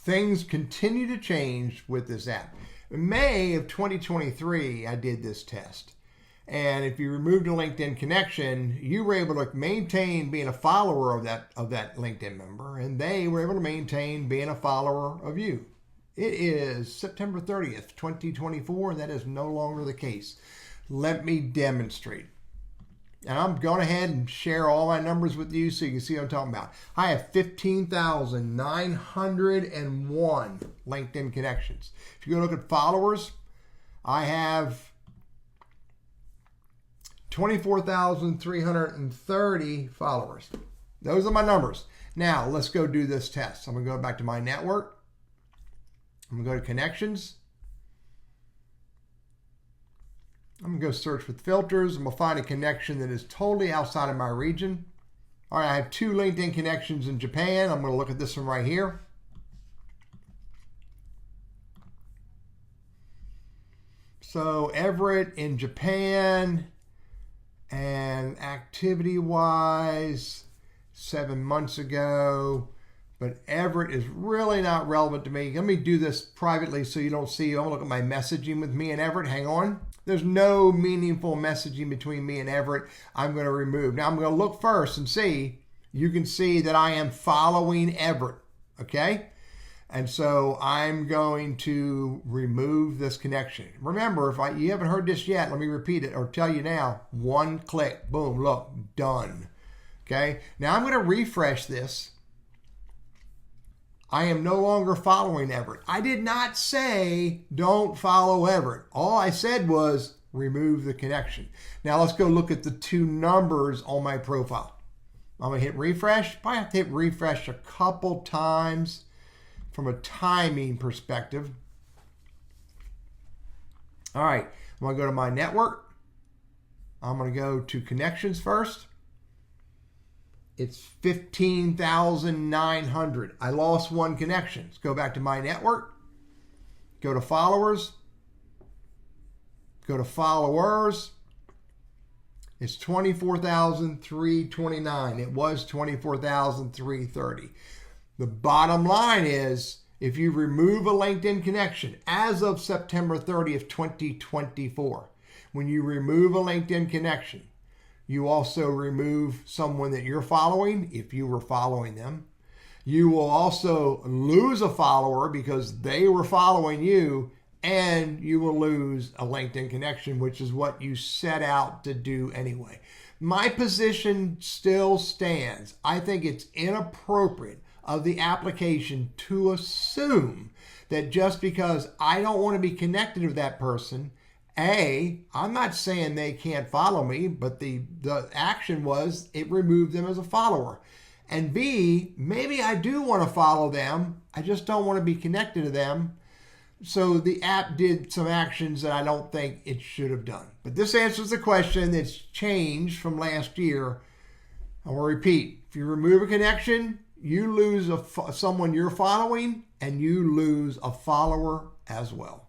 things continue to change with this app. In May of 2023, I did this test. And if you removed a LinkedIn connection, you were able to maintain being a follower of that LinkedIn member, and they were able to maintain being a follower of you. It is September 30th, 2024, and that is no longer the case. Let me demonstrate. And I'm going ahead and share all my numbers with you so you can see what I'm talking about. I have 15,901 LinkedIn connections. If you go look at followers, I have 24,330 followers. Those are my numbers. Now, let's go do this test. I'm going to go back to my network. I'm going to go to connections. I'm going to go search with filters. I'm going to find a connection that is totally outside of my region. All right, I have 2 LinkedIn connections in Japan. I'm going to look at this one right here. So Everett in Japan, and activity-wise, 7 months ago. But Everett is really not relevant to me. Let me do this privately so you don't see. I'm going to look at my messaging with me and Everett. Hang on. There's no meaningful messaging between me and Everett. I'm going to remove. Now I'm going to look first and see. You can see that I am following Everett. Okay? And so I'm going to remove this connection. Remember, if you haven't heard this yet, let me repeat it or tell you now. 1 click. Boom. Look. Done. Okay? Now I'm going to refresh this. I am no longer following Everett. I did not say don't follow Everett. All I said was remove the connection. Now let's go look at the 2 numbers on my profile. I'm going to hit refresh. Probably have to hit refresh a couple times from a timing perspective. All right. I'm going to go to my network. I'm going to go to connections first. It's 15,900. I lost 1 connection. Let's go back to my network. Go to followers. Go to followers. It's 24,329. It was 24,330. The bottom line is, if you remove a LinkedIn connection as of September 30th, 2024, when you remove a LinkedIn connection, you also remove someone that you're following, if you were following them. You will also lose a follower because they were following you, and you will lose a LinkedIn connection, which is what you set out to do anyway. My position still stands. I think it's inappropriate of the application to assume that just because I don't want to be connected with that person, I'm not saying they can't follow me, but the action was it removed them as a follower. And B, maybe I do want to follow them. I just don't want to be connected to them. So the app did some actions that I don't think it should have done. But this answers the question that's changed from last year. I will repeat. If you remove a connection, you lose someone you're following, and you lose a follower as well.